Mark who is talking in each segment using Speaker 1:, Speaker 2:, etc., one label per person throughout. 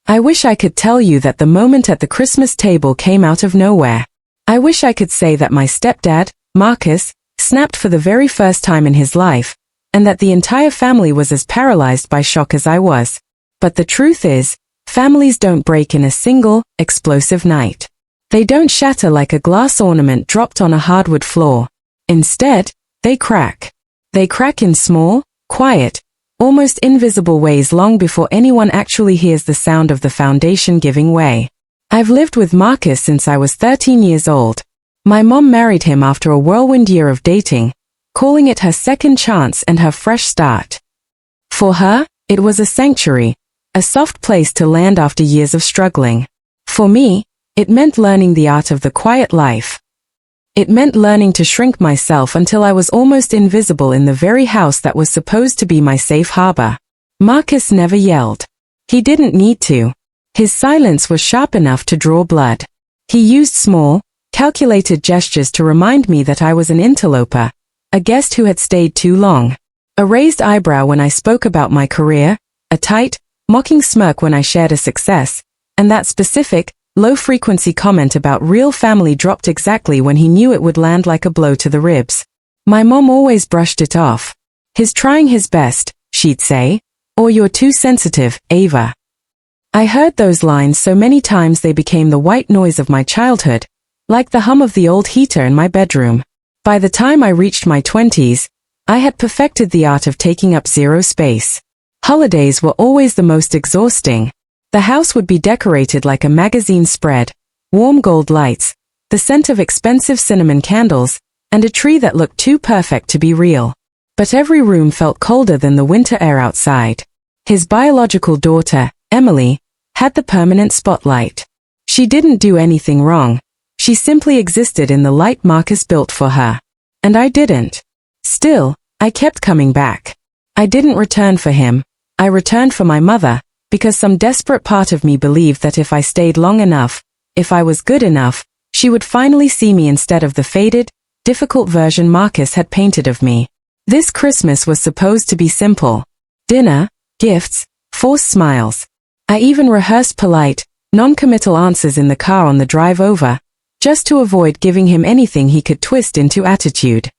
Speaker 1: I wish I could tell you that the moment at the Christmas table came out of nowhere. I wish I could say that my stepdad, Marcus, snapped for the very first time in his life, and that the entire family was as paralyzed by shock as I was. But the truth is, families don't break in a single, explosive night. They don't shatter like a glass ornament dropped on a hardwood floor. Instead, they crack. They crack in small, quiet, almost invisible ways long before anyone actually hears the sound of the foundation giving way. I've lived with Marcus since I was 13 years old. My mom married him after a whirlwind year of dating, calling it her second chance and her fresh start. For her, it was a sanctuary, a soft place to land after years of struggling. For me, it meant learning the art of the quiet life. It meant learning to shrink myself until I was almost invisible in the very house that was supposed to be my safe harbor. Marcus never yelled. He didn't need to. His silence was sharp enough to draw blood. He used small, calculated gestures to remind me that I was an interloper, a guest who had stayed too long. A raised eyebrow when I spoke about my career, a tight, mocking smirk when I shared a success, and that specific, low-frequency comment about real family dropped exactly when he knew it would land like a blow to the ribs. My mom always brushed it off. "He's trying his best," she'd say, or "You're too sensitive, Ava." I heard those lines so many times they became the white noise of my childhood, like the hum of the old heater in my bedroom. By the time I reached my 20s, I had perfected the art of taking up zero space. Holidays were always the most exhausting. The house would be decorated like a magazine spread, warm gold lights, the scent of expensive cinnamon candles, and a tree that looked too perfect to be real. But every room felt colder than the winter air outside. His biological daughter, Emily, had the permanent spotlight. She didn't do anything wrong. She simply existed in the light Marcus built for her. And I didn't. Still, I kept coming back. I didn't return for him. I returned for my mother, because some desperate part of me believed that if I stayed long enough, if I was good enough, she would finally see me instead of the faded, difficult version Marcus had painted of me. This Christmas was supposed to be simple. Dinner, gifts, forced smiles. I even rehearsed polite, non-committal answers in the car on the drive over, just to avoid giving him anything he could twist into attitude.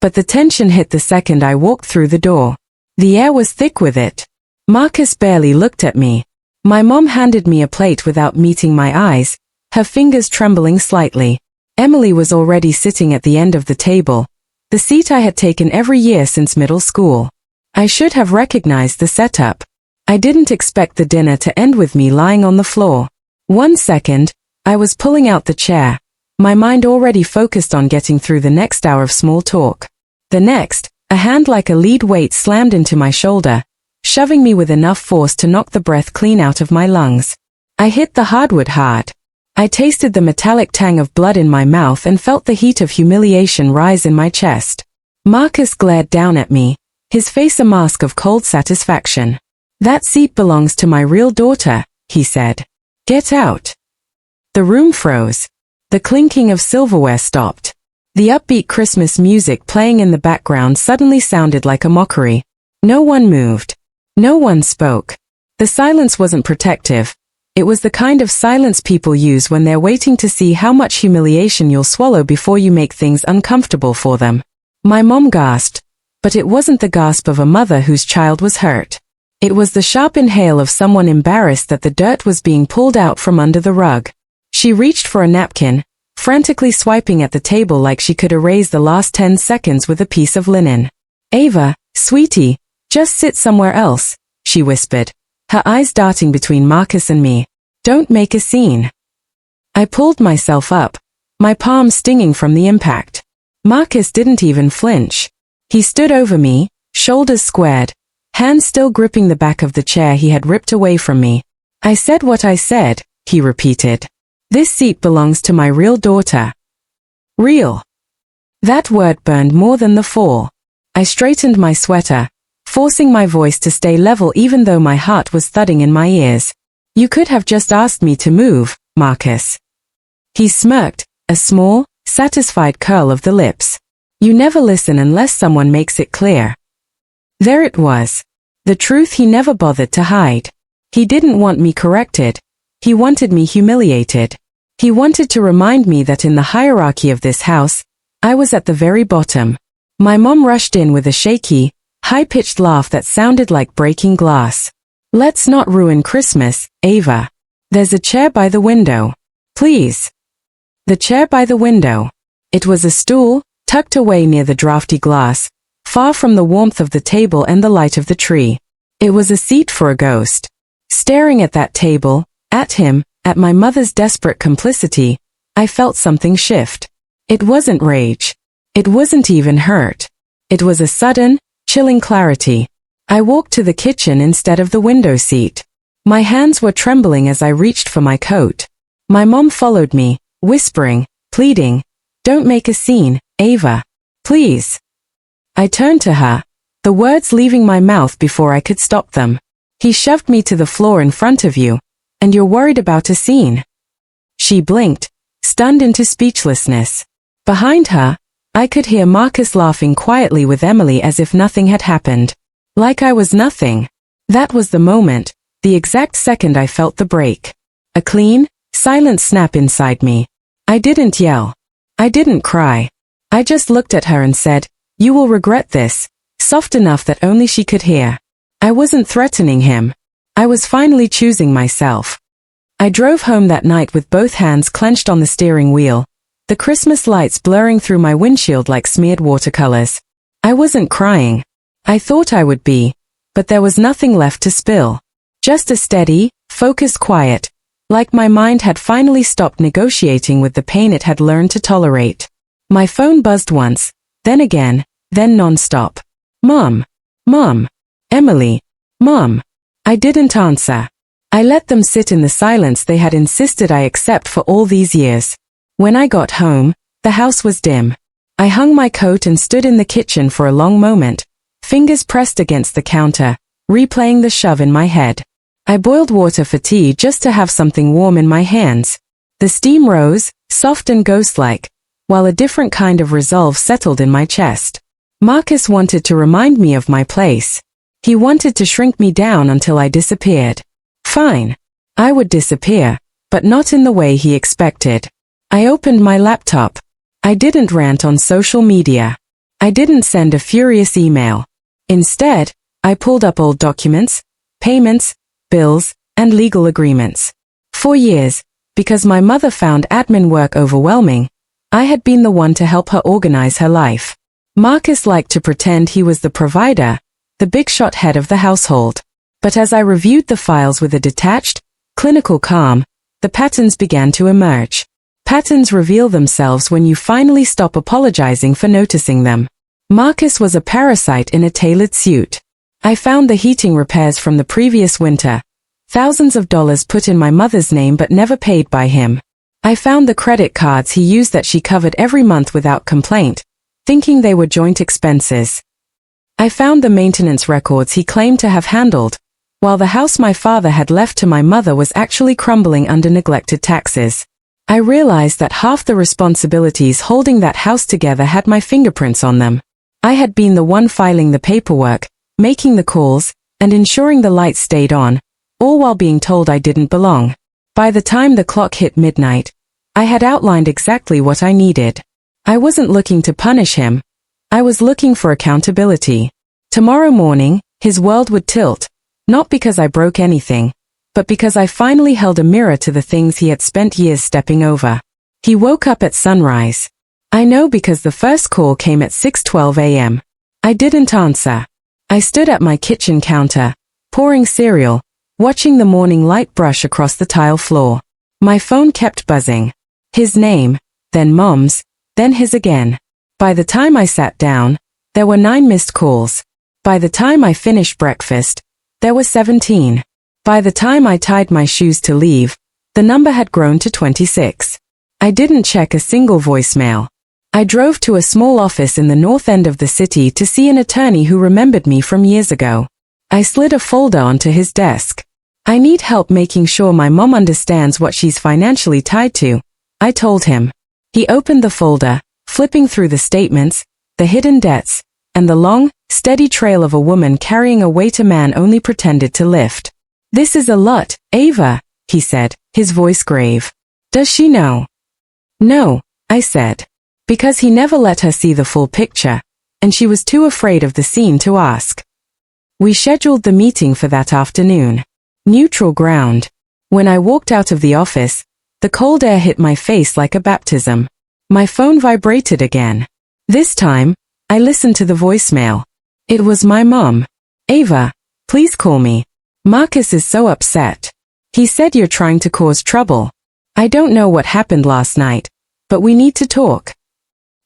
Speaker 1: But the tension hit the second I walked through the door. The air was thick with it. Marcus barely looked at me. My mom handed me a plate without meeting my eyes, her fingers trembling slightly. Emily was already sitting at the end of the table, the seat I had taken every year since middle school. I should have recognized the setup. I didn't expect the dinner to end with me lying on the floor. 1 second, I was pulling out the chair, my mind already focused on getting through the next hour of small talk. The next, a hand like a lead weight slammed into my shoulder, shoving me with enough force to knock the breath clean out of my lungs. I hit the hardwood hard. I tasted the metallic tang of blood in my mouth and felt the heat of humiliation rise in my chest. Marcus glared down at me, his face a mask of cold satisfaction. "That seat belongs to my real daughter," he said. "Get out." The room froze. The clinking of silverware stopped. The upbeat Christmas music playing in the background suddenly sounded like a mockery. No one moved. No one spoke. The silence wasn't protective. It was the kind of silence people use when they're waiting to see how much humiliation you'll swallow before you make things uncomfortable for them. My mom gasped, but it wasn't the gasp of a mother whose child was hurt. It was the sharp inhale of someone embarrassed that the dirt was being pulled out from under the rug. She reached for a napkin, frantically swiping at the table like she could erase the last 10 seconds with a piece of linen. "Ava, sweetie, just sit somewhere else," she whispered, her eyes darting between Marcus and me. "Don't make a scene." I pulled myself up, my palm stinging from the impact. Marcus didn't even flinch. He stood over me, shoulders squared, hands still gripping the back of the chair he had ripped away from me. "I said what I said," he repeated. "This seat belongs to my real daughter." Real. That word burned more than the fall. I straightened my sweater, forcing my voice to stay level even though my heart was thudding in my ears. "You could have just asked me to move, Marcus." He smirked, a small, satisfied curl of the lips. "You never listen unless someone makes it clear." There it was. The truth he never bothered to hide. He didn't want me corrected. He wanted me humiliated. He wanted to remind me that in the hierarchy of this house, I was at the very bottom. My mom rushed in with a shaky, high-pitched laugh that sounded like breaking glass. "Let's not ruin Christmas, Ava. There's a chair by the window. Please." The chair by the window. It was a stool, tucked away near the drafty glass, far from the warmth of the table and the light of the tree. It was a seat for a ghost. Staring at that table, at him, at my mother's desperate complicity, I felt something shift. It wasn't rage. It wasn't even hurt. It was a sudden, chilling clarity. I walked to the kitchen instead of the window seat. My hands were trembling as I reached for my coat. My mom followed me, whispering, pleading, "Don't make a scene, Ava. Please." I turned to her, the words leaving my mouth before I could stop them. "He shoved me to the floor in front of you, and you're worried about a scene." She blinked, stunned into speechlessness. Behind her, I could hear Marcus laughing quietly with Emily as if nothing had happened. Like I was nothing. That was the moment, the exact second I felt the break. A clean, silent snap inside me. I didn't yell. I didn't cry. I just looked at her and said, "You will regret this," soft enough that only she could hear. I wasn't threatening him. I was finally choosing myself. I drove home that night with both hands clenched on the steering wheel, the Christmas lights blurring through my windshield like smeared watercolors. I wasn't crying. I thought I would be, but there was nothing left to spill. Just a steady, focused quiet, like my mind had finally stopped negotiating with the pain it had learned to tolerate. My phone buzzed once, then again, then non-stop. "Mom. Mom. Emily. Mom." I didn't answer. I let them sit in the silence they had insisted I accept for all these years. When I got home, the house was dim. I hung my coat and stood in the kitchen for a long moment, fingers pressed against the counter, replaying the shove in my head. I boiled water for tea just to have something warm in my hands. The steam rose, soft and ghost-like, while a different kind of resolve settled in my chest. Marcus wanted to remind me of my place. He wanted to shrink me down until I disappeared. Fine. I would disappear, but not in the way he expected. I opened my laptop. I didn't rant on social media. I didn't send a furious email. Instead, I pulled up old documents, payments, bills, and legal agreements. For years, because my mother found admin work overwhelming, I had been the one to help her organize her life. Marcus liked to pretend he was the provider, the big shot head of the household. But as I reviewed the files with a detached, clinical calm, the patterns began to emerge. Patterns reveal themselves when you finally stop apologizing for noticing them. Marcus was a parasite in a tailored suit. I found the heating repairs from the previous winter, thousands of dollars put in my mother's name but never paid by him. I found the credit cards he used that she covered every month without complaint, thinking they were joint expenses. I found the maintenance records he claimed to have handled, while the house my father had left to my mother was actually crumbling under neglected taxes. I realized that half the responsibilities holding that house together had my fingerprints on them. I had been the one filing the paperwork, making the calls, and ensuring the lights stayed on, all while being told I didn't belong. By the time the clock hit midnight, I had outlined exactly what I needed. I wasn't looking to punish him. I was looking for accountability. Tomorrow morning, his world would tilt, not because I broke anything, but because I finally held a mirror to the things he had spent years stepping over. He woke up at sunrise. I know because the first call came at 6:12 a.m. I didn't answer. I stood at my kitchen counter, pouring cereal, watching the morning light brush across the tile floor. My phone kept buzzing. His name, then Mom's, then his again. By the time I sat down, there were 9 missed calls. By the time I finished breakfast, there were 17. By the time I tied my shoes to leave, the number had grown to 26. I didn't check a single voicemail. I drove to a small office in the north end of the city to see an attorney who remembered me from years ago. I slid a folder onto his desk. "I need help making sure my mom understands what she's financially tied to," I told him. He opened the folder, flipping through the statements, the hidden debts, and the long, steady trail of a woman carrying a weight a man only pretended to lift. This is a lot, Ava, he said, his voice grave. Does she know? No, I said. Because he never let her see the full picture, and she was too afraid of the scene to ask. We scheduled the meeting for that afternoon. Neutral ground. When I walked out of the office, the cold air hit my face like a baptism. My phone vibrated again. This time, I listened to the voicemail. It was my mom. Ava, please call me. Marcus is so upset. He said you're trying to cause trouble. I don't know what happened last night, but we need to talk.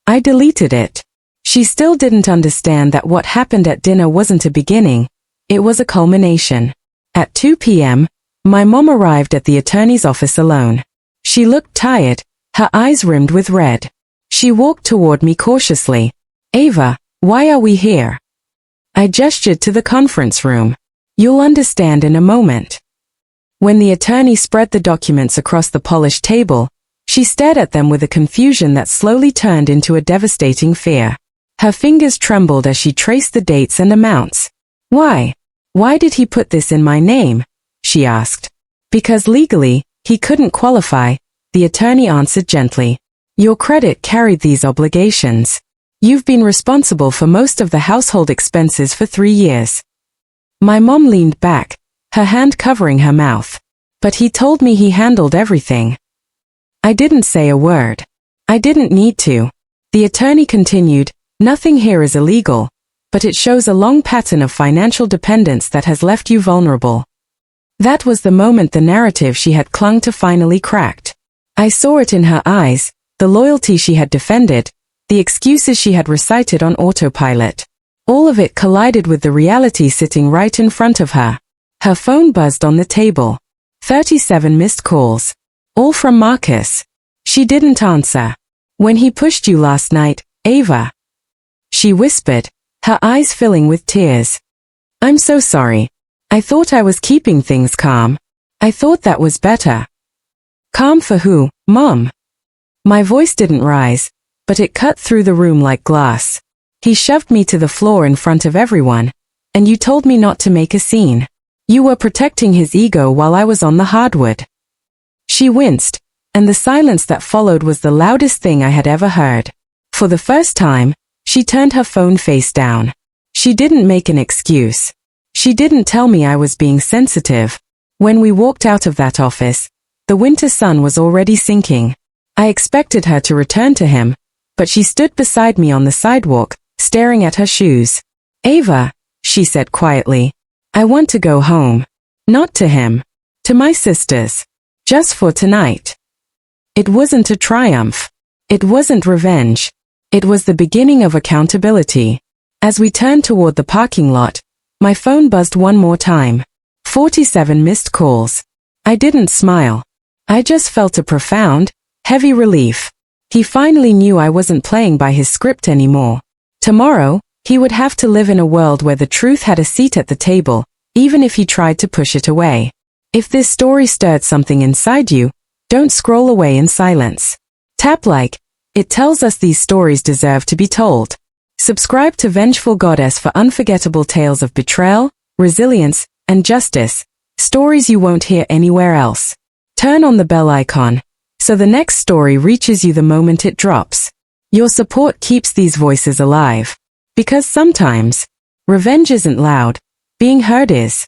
Speaker 1: I deleted it. She still didn't understand that what happened at dinner wasn't a beginning, it was a culmination. At 2 p.m., my mom arrived at the attorney's office alone. She looked tired, her eyes rimmed with red. She walked toward me cautiously. Ava, why are we here? I gestured to the conference room. You'll understand in a moment. When the attorney spread the documents across the polished table, she stared at them with a confusion that slowly turned into a devastating fear. Her fingers trembled as she traced the dates and amounts. Why? Why did he put this in my name? She asked. Because legally, he couldn't qualify, the attorney answered gently. Your credit carried these obligations. You've been responsible for most of the household expenses for 3 years. My mom leaned back, her hand covering her mouth. But he told me he handled everything. I didn't say a word. I didn't need to. The attorney continued, nothing here is illegal, but it shows a long pattern of financial dependence that has left you vulnerable. That was the moment the narrative she had clung to finally cracked. I saw it in her eyes, the loyalty she had defended, the excuses she had recited on autopilot. All of it collided with the reality sitting right in front of her. Her phone buzzed on the table. 37 missed calls. All from Marcus. She didn't answer. When he pushed you last night, Ava? She whispered, her eyes filling with tears. I'm so sorry. I thought I was keeping things calm. I thought that was better. Calm for who, Mom? My voice didn't rise, but it cut through the room like glass. He shoved me to the floor in front of everyone, and you told me not to make a scene. You were protecting his ego while I was on the hardwood. She winced, and the silence that followed was the loudest thing I had ever heard. For the first time, she turned her phone face down. She didn't make an excuse. She didn't tell me I was being sensitive. When we walked out of that office, the winter sun was already sinking. I expected her to return to him, but she stood beside me on the sidewalk, staring at her shoes. Ava, she said quietly, I want to go home. Not to him. To my sisters. Just for tonight. It wasn't a triumph. It wasn't revenge. It was the beginning of accountability. As we turned toward the parking lot, my phone buzzed one more time. 47 missed calls. I didn't smile. I just felt a profound, heavy relief. He finally knew I wasn't playing by his script anymore. Tomorrow, he would have to live in a world where the truth had a seat at the table, even if he tried to push it away. If this story stirred something inside you, don't scroll away in silence. Tap like. It tells us these stories deserve to be told. Subscribe to Vengeful Goddess for unforgettable tales of betrayal, resilience, and justice, stories you won't hear anywhere else. Turn on the bell icon, so the next story reaches you the moment it drops. Your support keeps these voices alive. Because sometimes, revenge isn't loud, being heard is.